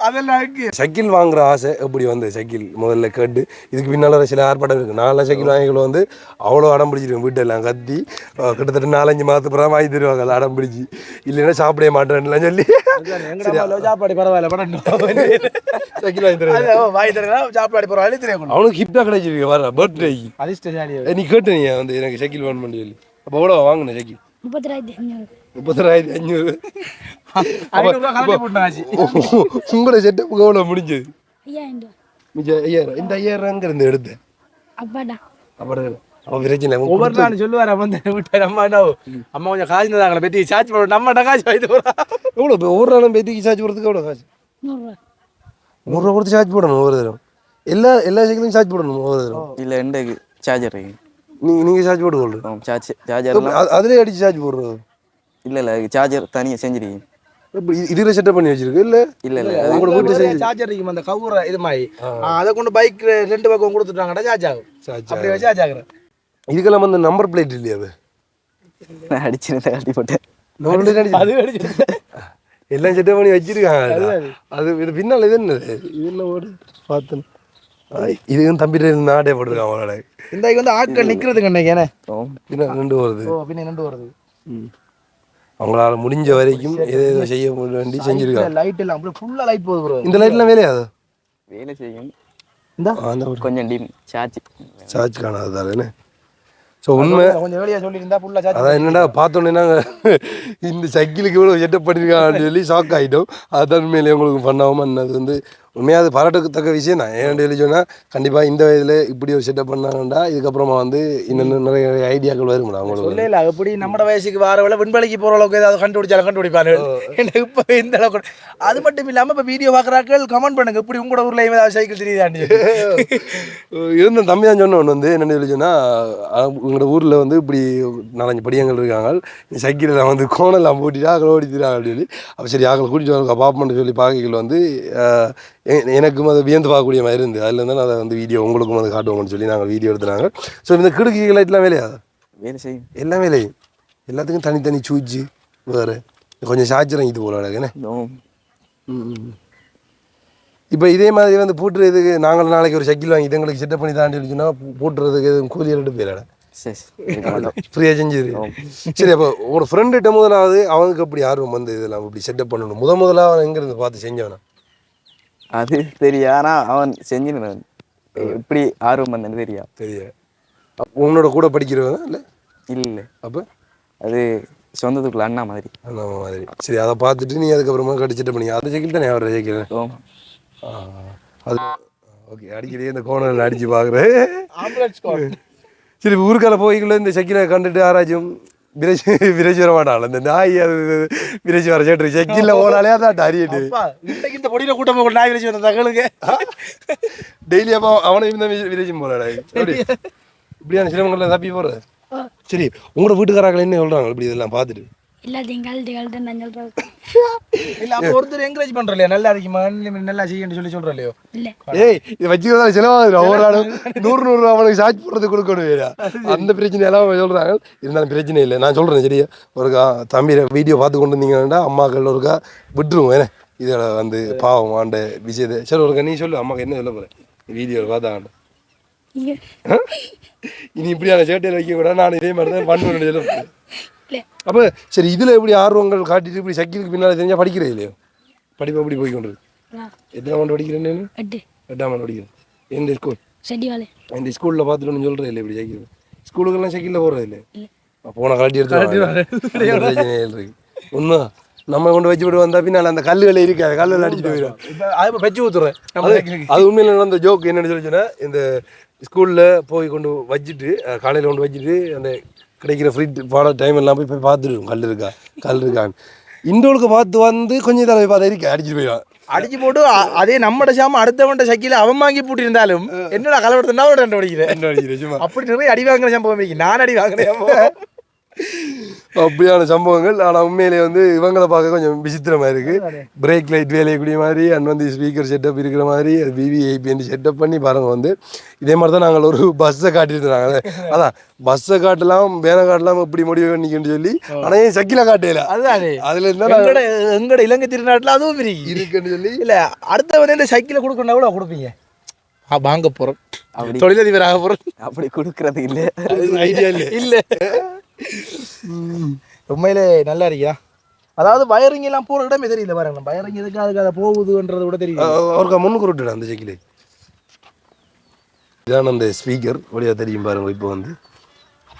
அதெல்லாம் சைக்கிள் வாங்குற ஆசை எப்படி வந்து சைக்கிள் முதல்ல கேட்டு இதுக்கு பின்னால சில ஆர்ப்பாட்டம் இருக்கு நான்லாம் சைக்கிள் வாங்கிகள் வந்து அவ்வளோ அடம் பிடிச்சிருவேன் வீட்டெல்லாம் கத்தி கிட்டத்தட்ட 4-5 மாதத்துக்கு அப்புறம் வாங்கி தருவாங்க அதை அடம் பிடிச்சி இல்லைன்னா சாப்பிடவே மாட்டேன்லாம் சொல்லி சாப்பாடு பரவாயில்ல சைக்கிள் வாங்கி தருவேன் வாங்கி தரேன் சாப்பாடு பரவாயில்ல தெரியும் அவனுக்கு கிஃப்டாக கிடைச்சிருக்கு வர பர்த்டேக்கு அதிர்ஷ்டம் நீ கேட்டு நீ வந்து எனக்கு சைக்கிள் வேணும் பண்ணி சொல்லி அப்போ எவ்வளோ வாங்கினேன் சைக்கிள் 30,500 உங்களோட செட்டப்புக்கு எவ்வளோ முடிஞ்சது 5,000 இந்த 5,000 இருந்து எடுத்தேன் ஒவ்வொரு நாள் சொல்லுவார் வந்து விட்டு அம்மா அம்மா கொஞ்சம் காசு இருந்தாங்களே பெட்டி சார்ஜ் பண்ண நம்மகிட்ட காசு வாங்கிட்டு போறா எவ்வளோ ஒவ்வொரு நாளும் பெட்டிக்கு சார்ஜ் போடுறதுக்கு எவ்வளோ காசு 100 ரூபா கொடுத்து சார்ஜ் போடணும் ஒவ்வொரு தரம் எல்லா சைக்கிளையும் சார்ஜ் போடணும் ஒவ்வொரு தரம் இல்லை எந்த சார்ஜர் நீங்கள் சார்ஜ் போட்டுக்கொள்ளு சார்ஜர் அதுலேயே அடிச்சு சார்ஜ் போடுறது இல்லை சார்ஜர் தனியாக செஞ்சிருக்கீங்க இதுல செட்டப் பண்ணி வச்சிருக்கு இல்ல இல்ல சார்ஜர் இருக்கும் அந்த கவுர இது மாதிரி அதை கொண்டு பைக் 2 பக்கம் கொடுத்துட்டாங்கடா சார்ஜ் ஆகும் அப்படியே வச்சு சார்ஜ் ஆகுறேன் இதுக்கெல்லாம் வந்து நம்பர் பிளேட் இல்லையா அது அடிச்சிருந்தேன் கட்டி போட்டேன் எல்லாம் செட்டப் பண்ணி வச்சிருக்காங்க அது இது பின்னால் இது என்னது இது என்ன ஓடு பார்த்தேன் இதுவும் தம்பிட்டு நாடே போட்டிருக்கான் அவனோட இந்த வந்து ஆட்கள் நிற்கிறதுக்கு அன்னைக்கு ரெண்டு வருது பின்ன 2 வருது அவங்களால முடிஞ்ச வரைக்கும் ஏதோ செய்ய வேண்டி செஞ்சிருக்காங்க லைட் எல்லாம் அப்படியே ஃபுல்லா லைட் போகுது ப்ரோ இந்த லைட்லாம் வேலையாது வேலை செய்யும் இந்த கொஞ்சம் டீம் சார்ஜ் காணாதானே ஸோ உண்மை கொஞ்சம் வெளியே சொல்லியிருந்தா ஃபுல்லா சார்ஜ் அதான் என்னடா பார்த்தோன்னே நாங்கள் இந்த சைக்கிளுக்கு இவ்வளோ செட்டப் பண்ணியிருக்காங்கன்னு சொல்லி ஷாக் ஆகிட்டோம் அதுதான் உண்மையிலே உங்களுக்கு பண்ணாமல் அது வந்து உண்மையாக அது பாராட்டத்தக்க விஷயம் தான் ஏன்னு சொல்லி சொன்னால் கண்டிப்பாக இந்த வயதில் இப்படி ஒரு செட்டப் பண்ணாங்கண்டா இதுக்கப்புறமா வந்து இன்னும் நிறைய ஐடியாக்கள் வரும்டா அவங்களுக்கு இல்லை எப்படி நம்ம வயசுக்கு வார வேலை விண்வெளிக்கு போகிற அளவுக்கு ஏதாவது கண்டுபிடிச்சாலும் கண்டுபிடிப்பாரு எனக்கு இப்போ இந்த அளவுக்கு அது மட்டும் இல்லாமல் இப்போ வீடியோ பார்க்குறாக்கள் கமெண்ட் பண்ணுங்க இப்படி உங்களோட ஊரில் ஏதாவது சைக்கிள் தெரியுதான்னு இருந்த தம்பி தான் சொன்ன ஒன்று வந்து என்னென்னு சொல்லி சொன்னால் உங்களோட ஊரில் வந்து இப்படி 4-5 படியங்கள் இருக்காங்க சைக்கிளில் வந்து கோணெல்லாம் போட்டிட்டு ஆக்களை ஓடித்துறாங்க அப்படின்னு சொல்லி அப்போ சரி ஆக்களை கூட்டிகிட்டு வந்து பாப்பமெண்ட் சொல்லி பார்க்கல வந்து எனக்கும் அதை வியந்து பார்க்கக்கூடிய மாதிரி இருந்து அதில் இருந்தால் அதை வந்து வீடியோ உங்களுக்கும் அதை காட்டுவோம்னு சொல்லி நாங்கள் வீடியோ எடுத்துனாங்க. ஸோ இந்த கிடுக்கி லைட்லாம் வேலையாதா? வேலை செய்யும் எல்லாம் வேலையும் எல்லாத்துக்கும் தனித்தனி சூச்சு வேறு கொஞ்சம் சார்ஜரம் இது போல அழகுண்ணே. இப்போ இதே மாதிரி வந்து பூட்டுறதுக்கு நாங்கள் நாளைக்கு ஒரு சைக்கிள் வாங்கி எங்களுக்கு செட்டப் பண்ணி தாண்டி வச்சுன்னா பூட்டுறதுக்கு எதுவும் கூலி எடுத்து போயிடல ஃப்ரீயாக செஞ்சுது. சரி, அப்போ ஒரு ஃப்ரெண்டுகிட்ட முதலாவது அவனுக்கு அப்படி ஆர்வம் வந்து இதெல்லாம் இப்படி செட்டப் பண்ணணும் முதலாக அவன் எங்கேருந்து பார்த்து செஞ்சவனா? அது தெரியா, ஆனால் அவன் செஞ்சுன்னு இப்படி ஆர்வம் வந்தேன்னு தெரியா. உன்னோட கூட படிக்கிறவன் இல்லை? இல்லை, அப்போ அது சொந்தத்துக்குள்ள அண்ணா மாதிரி. அண்ணா மாதிரி. சரி, அதை பார்த்துட்டு நீ அதுக்கப்புறமா செட்டப் பண்ணி அந்த சைக்கிள் தானே அவர் சைக்கிள்? அது ஓகே. அடிக்கடி இந்த கோணல் அடிச்சு பார்க்குறேன். சரி, ஊருக்கால போய்க்குள்ள இந்த சைக்கிளை கண்டுட்டு யாராச்சும் விரைச்சி வர மாட்டாள். இந்த நாய் அது விரைச்சி வர சேட்டு சைக்கிளில் ஓனாலே அதான் அறியிட்டு இந்த பொடியில கூட்டம் நாய் விரைச்சி வந்த தகவலுக்கு டெய்லி அப்போ அவனையும் தான் விரைச்சும் போறாடா. இப்படியான சிரமங்கள்ல தப்பி போடுறது. சரி, உங்களோட வீட்டுக்காரர்கள் என்ன சொல்றாங்க இப்படி இதெல்லாம் பார்த்துட்டு? எல்லாத்தையும் கழட்டு நான் சொல்கிறேன். இல்லை, அப்போ ஒருத்தர் என்கரேஜ் பண்ணுறோம் இல்லையா, நல்லா இருக்குமா நல்லா செய்யன்னு சொல்கிறோம் இல்லையோ? இல்லை, ஏய், இது வச்சுக்கிறதா செலவாகுது. ஒவ்வொரு நாளும் 100 அவனுக்கு சார்ஜ் போடுறது கொடுக்கணும் வேறா. அந்த பிரச்சனை எல்லாம் சொல்கிறாங்க. இருந்தாலும் பிரச்சனை இல்லை, நான் சொல்கிறேன். சரியா, ஒருக்கா தம்பி வீடியோ பார்த்து கொண்டு வந்தீங்கன்னா அம்மாக்கள் ஒருக்கா விட்டுருவோம். ஏன்னா இதில் வந்து பாவம் ஆண்ட விஷயத்தை. சரி, ஒருக்கா நீ சொல்லு அம்மாக்கு என்ன சொல்ல போகிறேன் வீடியோவில் பார்த்தாண்ட. இனி இப்படியான சேட்டையில் வைக்கக்கூடாது. நான் இதே மாதிரி தான் பண்ணுவேன் சொல்ல. அப்போ சரி, இதில் எப்படி ஆர்வங்கள் காட்டிட்டு இப்படி சைக்கிளுக்கு பின்னால் தெரிஞ்சால் படிக்கிறேன் இல்லையோ? படிப்பு எப்படி போய் கொண்டு எத்தனை ஆண்டு படிக்கிறேன்னு? 8ஆம் ஆண்டு படிக்கிறேன். எந்த ஸ்கூல்? எந்த ஸ்கூலில் பார்த்துட்டு சொல்கிறேன் இல்லை இப்படி சைக்கிள் ஸ்கூலுக்கெல்லாம் சைக்கிளில் போடுறது இல்லை. போன கலட்டி எடுத்து இருக்கு. உண்மை நம்ம கொண்டு வச்சு விட்டு வந்தால் பின்னால் அந்த கல்லுகளை இருக்காது, கல்லுகள் அடிச்சுட்டு போயிடும். வச்சு ஊற்றுறேன். அது உண்மையில் நடந்த ஜோக் என்னென்னு சொல்லிச்சுன்னா, இந்த ஸ்கூலில் போய் கொண்டு வச்சுட்டு காலையில் கொண்டு வச்சுட்டு அந்த கிடைக்கிற ஃப்ரீ பாட டைம் எல்லாம் போய் பார்த்துருவோம் கல் இருக்கான்னு. இண்டோலுக்கு பார்த்து வந்து கொஞ்சம் தடவை பார்த்து இருக்கா அடிச்சுட்டு போயிடுவான். அடிச்சு போட்டு அதே நம்மட சாம அடுத்தவன்ட சைக்கிள் அவன் வாங்கி பூட்டி இருந்தாலும் என்னடா கலவரத்தினா படிக்கிறேன். அப்படி நிறைய அடி வாங்குற சம்பவம் இருக்கு. நான் அடி வாங்குறேன் அப்படியான சம்பவங்கள். ஆனால் உண்மையிலே வந்து இவங்களை பார்க்க கொஞ்சம் விசித்திரமாக இருக்குது. பிரேக் லைட் வேலையக்கூடிய மாதிரி அண்ட் வந்து ஸ்பீக்கர் செட்டப் இருக்கிற மாதிரி அது விவிஐபி செட்டப் பண்ணி பாருங்க. வந்து இதே மாதிரி தான் நாங்கள் ஒரு பஸ்ஸை காட்டியிருந்தாங்க. அதான் பஸ்ஸை காட்டலாம் வேலை காட்டலாம் எப்படி முடிவு பண்ணிக்கன்னு சொல்லி. ஆனால் ஏன் சக்கில காட்டல அதுதானே அதில் இருந்தால் எங்கட இலங்கை திருநாட்டில் அதுவும் இருக்குன்னு சொல்லி இல்லை அடுத்த வந்து இந்த சைக்கிளை கொடுக்கணும்னா கூட கொடுப்பீங்க. வாங்க போகிறோம் அப்படி தொழிலதிபர் ஆக போகிறோம். அப்படி கொடுக்கறது இல்லை, ஐடியா இல்லை. உண்மையிலே நல்லா இருக்கியா? அதாவது வயரிங் எல்லாம் போகிற இடமே தெரியல பாருங்க. வயரிங் எதுக்கு அதுக்கு அதை போகுதுன்றது கூட தெரியல. அவருக்கு முன்னுக்கு விட்டுடா அந்த சைக்கிள். இதான் அந்த ஸ்பீக்கர் வழியாக தெரியும் பாருங்க. இப்போ வந்து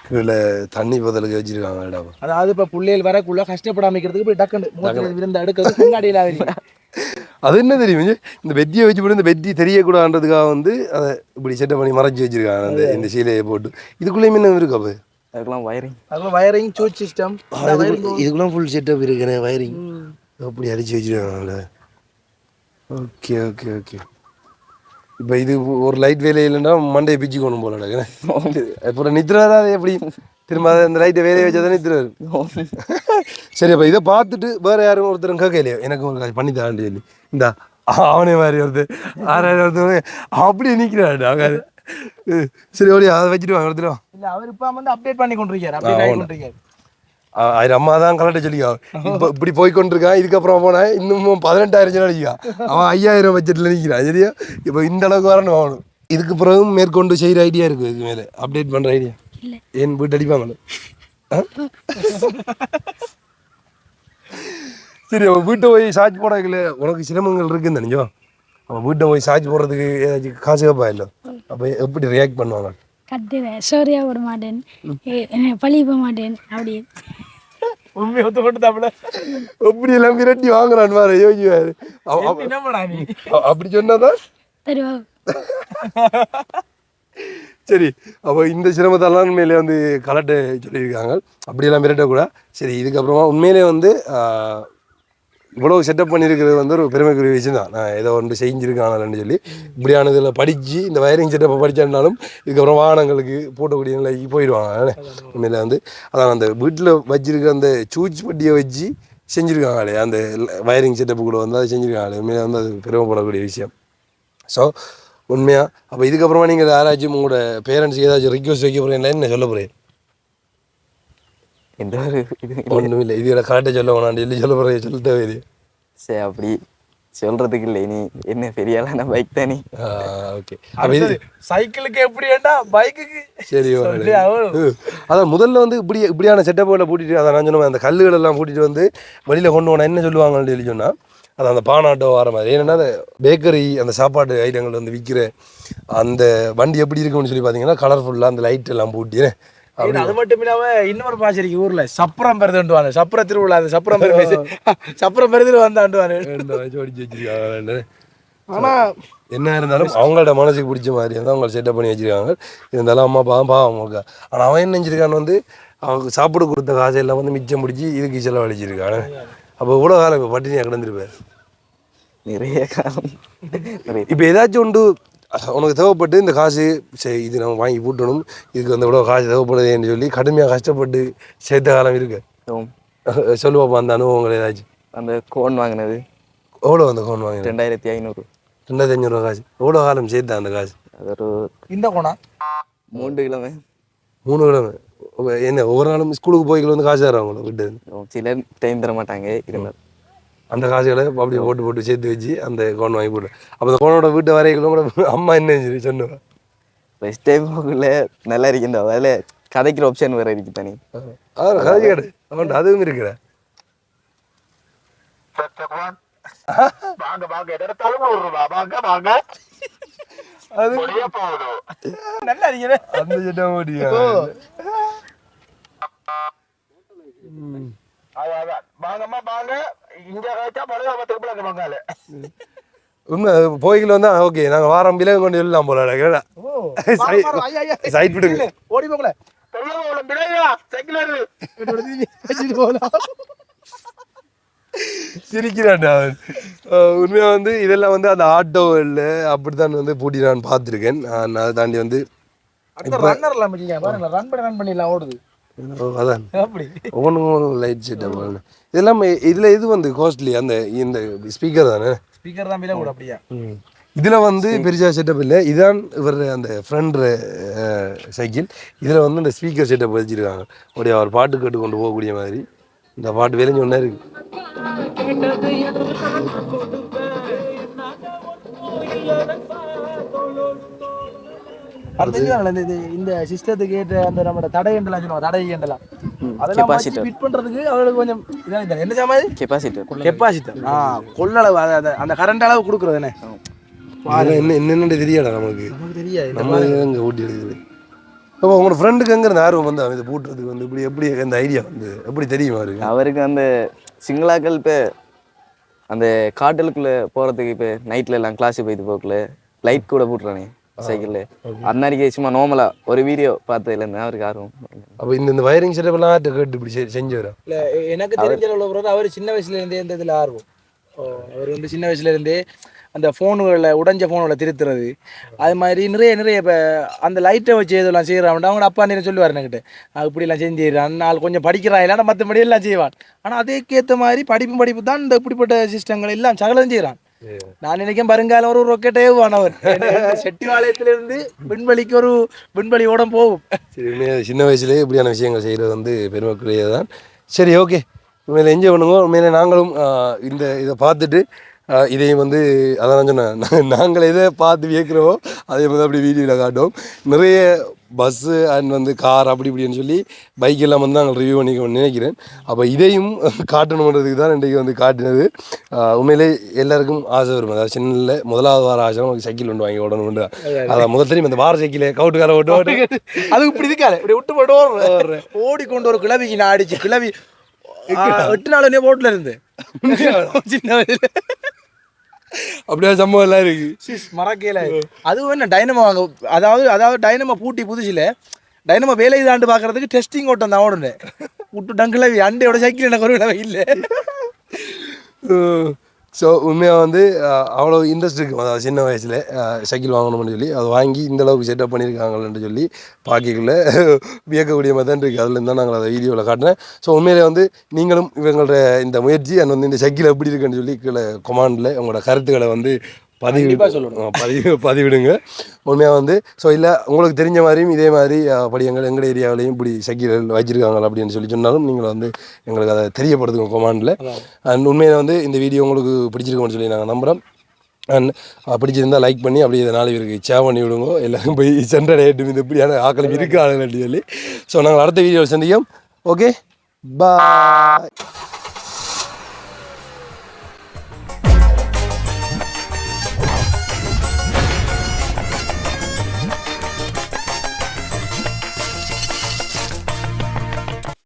கீழே தண்ணி பதிலுக்கு வச்சிருக்காங்க இடம். அதாவது இப்போ பிள்ளைகள் வரக்குள்ள கஷ்டப்படாமிக்கிறதுக்கு போய் டக்குன்னு விருந்த எடுக்கிறது முன்னாடியில் அது என்ன தெரியும், இந்த வெட்டியை வச்சு போட்டு இந்த வெட்டி தெரியக்கூடாதுன்றதுக்காக வந்து அதை இப்படி செட்டப் பண்ணி மறைச்சி வச்சிருக்காங்க அந்த இந்த சீலையை போட்டு. இதுக்குள்ளேயும் என்ன இருக்கு? அப்போ அதுக்கெல்லாம் வயரிங் சூட் சிஸ்டம் இதுக்கெல்லாம் ஃபுல் செட்டப் இருக்குண்ணே. வயரிங் அப்படி அடிச்சு வச்சிருக்காங்கல்ல. Okay okay okay. இப்போ இது ஒரு லைட் வேலை இல்லைன்னா மண்டையை பிச்சு கொண்டு போல அப்புறம் நித்ராரா எப்படி திரும்ப அந்த லைட்டை வேலையை வச்சா தான் நித்ராரு. சரி, அப்போ இதை பார்த்துட்டு வேறு யாரும் ஒருத்தரும் கேட்கலையோ எனக்கு ஒரு பண்ணி தரான்னு சொல்லி இந்த அவனே மாதிரி ஒருத்தர் 6000 ஒருத்தர் அப்படியே நிற்கிறாரு அவங்க. சரி, ஓடி அதை வச்சுட்டு வாங்க ஒருத்தரும். இல்லை, அவர் இப்போ வந்து அப்டேட் பண்ணி கொண்டிருக்காரு. அவர் அம்மா தான் கலட்ட சொல்லிக்கா இப்போ இப்படி போய்கொண்டிருக்கான். இதுக்கப்புறம் போனால் இன்னும் 18,000 சொல்லிக்கா. அவன் 5000 பட்ஜெட்டில் நிற்கிறான். சரியா, இப்போ இந்த அளவுக்கு வரணும் ஆகணும். இதுக்கு பிறகும் மேற்கொண்டு செய்கிற ஐடியா இருக்குது. இதுக்கு மேலே அப்டேட் பண்ணுற ஐடியா ஏன் வீட்டு அடிப்பாங்க. சரி, அவன் வீட்டை போய் சார்ஜ் போடல உனக்கு சிரமங்கள் இருக்குன்னு நினைச்சோ. அவன் வீட்டை போய் சார்ஜ் போடுறதுக்கு ஏதாச்சும் காசு கேட்பா இல்லை? அப்போ எப்படி ரியாக்ட் பண்ணுவாங்க? கத்துவேன், சோரியா போட மாட்டேன், பழி போக மாட்டேன். அப்படி உண்மையை ஒத்து போட்டு தாப்பட அப்படி எல்லாம் மிரட்டி வாங்குறான் பாரு. யோசிவாரு அப்படி சொன்னாதான் தருவா. சரி, அப்போ இந்த சிரமத்தெல்லாம் உண்மையிலே வந்து கலட்ட சொல்லியிருக்காங்க. அப்படியெல்லாம் மிரட்டக்கூட. சரி, இதுக்கப்புறமா உண்மையிலே வந்து இவ்வளோ செட்டப் பண்ணியிருக்கிறது வந்து ஒரு பெருமைக்குரிய விஷயம் தான். நான் ஏதோ ஒன்று செஞ்சுருக்கானு சொல்லி இப்படியான இதில் படித்து இந்த வயரிங் செட்டப்பை படித்தாலும் இதுக்கப்புறம் வாகனங்களுக்கு போட்டக்கூடிய நிலைக்கு போயிடுவாங்க. உண்மையில் வந்து அதான் அந்த வீட்டில் வச்சிருக்க அந்த சூச் பட்டியை வச்சு செஞ்சுருக்காங்களே அந்த வயரிங் செட்டப்பு கூட வந்து அதை செஞ்சுருக்காங்களே. உண்மையிலே வந்து அது பெருமைப்படக்கூடிய விஷயம். ஸோ உண்மையாக அப்போ இதுக்கப்புறமா நீங்கள் யாராச்சும் உங்களோட பேரண்ட்ஸுக்கு ஏதாச்சும் ரிக்வஸ்ட் வைக்க போகிறீங்களா என்ன சொல்ல போகிறேன்? எந்த ஒரு இது ஒன்றும் இல்லை, இது கரெக்டாக சொல்ல வேணாம் சொல்லி சொல்ல போகிறேன், சொல்ல தேவையில்லை. சரி அப்படி சொல்றதுக்கு இல்லை, நீ என்ன பெரிய ஆளான பைக் தானே. ஓகே, அப்போ இது சைக்கிளுக்கு எப்படி ஏண்டா பைக்குக்கு சரி. அதான் முதல்ல வந்து இப்படியான செட்டப்புகளை பூட்டிட்டு அதை நான் சொன்ன அந்த கல்லுகள் எல்லாம் பூட்டிட்டு வந்து வெளியில் கொண்டு போனால் என்ன சொல்லுவாங்கன்னு சொல்லி சொன்னால் அது அந்த பானாட்டோ வர மாதிரி. ஏன்னா அந்த பேக்கரி அந்த சாப்பாடு ஐட்டங்கள் வந்து விற்கிற அந்த வண்டி எப்படி இருக்குன்னு சொல்லி பார்த்தீங்கன்னா கலர்ஃபுல்லாக அந்த லைட் எல்லாம் பூட்டி அது மட்டும் இல்லாம இன்னொரு பாசரிக்கு ஊர்ல சப்பரம் பெருதுவாங்க, சப்பர திருவிழா, அந்த சப்பரம் பெருது சப்பரம் பெருது வந்தாண்டுவாங்க. ஆனா என்ன இருந்தாலும் அவங்களோட மனசுக்கு பிடிச்ச மாதிரி வந்து அவங்க செட்டப் பண்ணி வச்சிருக்காங்க. இருந்தாலும் அம்மா பாவம் அவங்களுக்கு. ஆனால் அவன் என்ன செஞ்சிருக்கான்னு வந்து அவங்க சாப்பிட கொடுத்த காசையெல்லாம் வந்து மிச்சம் பிடிச்சி இதுக்கு செலவழிச்சிருக்காங்க. அப்போ இவ்வளோ காலம் இப்போ பட்டினியாக கிடந்துருப்பார். நிறைய காலம். இப்போ ஏதாச்சும் ஒன்று உனக்கு தேவைப்பட்டு இந்த காசு சரி இது நம்ம வாங்கி போட்டணும், இதுக்கு வந்து இவ்வளோ காசு தேவைப்படுதுன்னு சொல்லி கடுமையாக கஷ்டப்பட்டு சேர்த்த காலம் இருக்கு. சொல்லுவாப்பா அந்த அனுபவங்கள் ஏதாச்சும். அந்த கோன் வாங்கினது எவ்வளோ அந்த கோன் வாங்கினது? 2500. 2500 காசு. எவ்வளோ காலம் சேர்த்தா அந்த காசு? அது ஒரு இந்த கோணா 3 கிழமை 3 கிழமை. என்ன ஒவ்வொரு நாளும் ஸ்கூலுக்கு போய்கள் வந்து காசு தருவாங்களோ விட்டு? சில டைம் தர மாட்டாங்க. இருந்தால் அந்த காசுகளை அப்படியே போட்டு சேர்த்து வச்சு அந்த கோன் வாங்கி போட்டு அப்போ அந்த கோனோட வீட்டை வரைக்கும் கூட அம்மா என்ன சொன்னேன் ஃபஸ்ட் டைம் போகல நல்லா இருக்குண்டா. அதில் கதைக்கிற ஆப்ஷன் வேறு இருக்கு தானே. கதை கேடு அவன் அதுவும் இருக்கிற நல்லா இருக்கிற அந்த சட்டம் முடியும். உண்மை போய்கள் வந்தா ஓகே நாங்கள் வாரம் விலகு கொண்டு எல்லாம் போல சைட் விடுங்க ஓடி போகல சிரிக்கிறான்டா அவன். உண்மையாக வந்து இதெல்லாம் வந்து அந்த ஆட்டோவில் அப்படித்தான் வந்து பூட்டி நான் பார்த்துருக்கேன். நான் அதை தாண்டி வந்து ஓடுது. அதான் ஒவ்வொன்றும் லைட் செட்டப் இதெல்லாம் இதில் இது வந்து காஸ்ட்லி அந்த இந்த ஸ்பீக்கர் தானே. ஸ்பீக்கர் தான் கூட அப்படியா? இதில் வந்து பெருசாக செட்டப் இல்லை. இதுதான் இவர் அந்த ஃப்ரெண்ட் சைக்கிள். இதில் வந்து இந்த ஸ்பீக்கர் செட்டப் வச்சுருக்காங்க. அப்படியே அவர் பாட்டு கேட்டு கொண்டு போகக்கூடிய மாதிரி இந்த பாட்டு விளைஞ்சு ஒன்றா இருக்கு. இந்த சிஸ்டத்துக்கு ஏற்ற அந்த நம்ம தடை எண்டலாம் சொல்லுவாங்க, தடை எண்டலாம் அதெல்லாம் ஃபிட் பண்றதுக்கு அவங்களுக்கு கொஞ்சம் இதாக என்ன சாமாது கெப்பாசிட்டர் கொள்ளளவு அந்த கரண்ட் அளவு கொடுக்குறது என்ன என்னென்ன தெரியாடா நமக்கு தெரியாது. நம்ம இங்கே ஊட்டி எடுக்குது. அப்போ உங்களோட ஃப்ரெண்டுக்கு எங்கே இந்த ஆர்வம் வந்து அவன் இதை பூட்டுறதுக்கு வந்து இப்படி எப்படி அந்த ஐடியா வந்து எப்படி தெரியுமா இருக்கு அவருக்கு? அந்த சிங்களாக்கள் இப்போ அந்த காட்டலுக்குள்ளே போகிறதுக்கு இப்போ நைட்டில் எல்லாம் கிளாஸுக்கு போயிட்டு போகல லைட் கூட போட்டுறானே சைக்கிளில். அன்னைக்கு சும்மா நார்மலாக ஒரு வீடியோ பார்த்ததுலேருந்து அவருக்கு ஆர்வம். அப்போ இந்த வயரிங் செட்டப்லாம் கேட்டு இப்படி செஞ்சு வரும். இல்லை எனக்கு தெரிஞ்ச அவர் சின்ன வயசுலேருந்தே இந்த இதில் ஆர்வம். அவர் வந்து சின்ன வயசுலேருந்தே அந்த ஃபோனுகளில் உடஞ்ச ஃபோனுகளை திருத்துறது அது மாதிரி நிறைய இப்போ அந்த லைட்டை வச்சு இதெல்லாம் செய்கிறான். அவங்க அப்பா நிறைய சொல்லுவார் என்கிட்ட இப்படிலாம் செஞ்சிடறான் நாள் கொஞ்சம் படிக்கிறான் இல்லைன்னா மற்றபடி எல்லாம் செய்வான். ஆனால் அதுக்கேற்ற மாதிரி படிப்பு தான் இந்த இப்படிப்பட்ட சிஸ்டங்கள் எல்லாம் சகலம் செய்கிறான். நான் நினைக்கிறேன் வருங்காலம் ஒரு ரொக்கெட்டே வானவர் செட்டிவாளையத்திலிருந்து விண்வெளிக்கு ஒரு விண்வெளி ஓடம் போகும். சரி, சின்ன வயசுலேயே இப்படியான விஷயங்கள் செய்கிறது வந்து பெருமைக்குரியது தான். சரி, ஓகே, உண்மையில என்ஜாய் பண்ணுங்க. உண்மையில நாங்களும் இந்த இதை பார்த்துட்டு இதையும் வந்து அதான் சொன்னேன், நாங்கள் எதை பார்த்து வியக்கிறோமோ அதே மாதிரி அப்படி வீடியோவில் காட்டுவோம். நிறைய பஸ்ஸு அண்ட் வந்து கார் அப்படி இப்படின்னு சொல்லி பைக் எல்லாம் வந்து நாங்கள் ரிவ்யூ பண்ணிக்க நினைக்கிறேன். அப்போ இதையும் காட்டணுன்றதுக்கு தான் இன்றைக்கி வந்து காட்டினது. உண்மையிலே எல்லாருக்கும் ஆசை வரும். அதாவது சின்ன முதலாவது வார ஆசை நமக்கு சைக்கிள் ஒன்று வாங்கி ஓடணும்னு. அதான் முதல் தெரியும் அந்த வார சைக்கிளை கவுட்டுக்கார ஓட்டு அது இப்படி இருக்காது, இப்படி விட்டு போட்டு ஓடிக்கொண்டு ஒரு கிளவிக்கு நான் அடிச்சு கிளவி 8 நாள் போட்டில் இருந்து சின்ன வயசுல அப்படியே சம்பவம் எல்லாம் இருக்கு மறக்கல. அதுவும் என்ன டைனமோ வாங்க, அதாவது டைனமோ பூட்டி புதுசில் டைனமோ வேலை இதாண்டு பார்க்கறதுக்கு டெஸ்டிங் ஓட்டம் தான் ஓடுனேன். விட்டு டங்கில் அண்டையோட சைக்கிள் எனக்கு ஒரு இல்லை. ஸோ உண்மையாக வந்து அவ்வளோ இன்ட்ரெஸ்ட் இருக்கும். அதாவது சின்ன வயசில் சைக்கிள் வாங்கணும்னு சொல்லி அதை வாங்கி இந்தளவுக்கு செட்டப் பண்ணியிருக்காங்கன்னு சொல்லி பார்க்கக்குள்ள வியக்கக்கூடிய மாதிரி தான் இருக்குது. அதுலேருந்து தான் நாங்கள் அதை வீடியோவில் காட்டினேன். ஸோ உண்மையிலே வந்து நீங்களும் இவங்களோட இந்த முயற்சி அண்ட் வந்து இந்த சைக்கிள் எப்படி இருக்குன்னு சொல்லி கீழே கொமாண்டில் உங்களோட கருத்துக்களை வந்து பதிவிடுங்க உண்மையாக வந்து. ஸோ இல்லை உங்களுக்கு தெரிஞ்ச மாதிரியும் இதே மாதிரி படியங்கள் எங்கள் ஏரியாவிலையும் இப்படி சைக்கிள் வச்சிருக்காங்க அப்படின்னு சொன்னாலும் நீங்கள் வந்து எங்களுக்கு அதை தெரியப்படுத்துங்க கொமாண்டில். அண்ட் உண்மையை வந்து இந்த வீடியோ உங்களுக்கு பிடிச்சிருக்கோம்னு சொல்லி நாங்கள் நம்புகிறோம். அண்ட் பிடிச்சிருந்தால் லைக் பண்ணி அப்படியே இதை 4 பேருக்கு ஷேர் பண்ணி விடுங்க. எல்லாரும் போய் சென்றடையட்டும் இது இப்படியான ஆக்களும் இருக்கு ஆளுங்க சொல்லி. ஸோ நாங்கள் அடுத்த வீடியோவில் சந்திக்கும். Okay bye.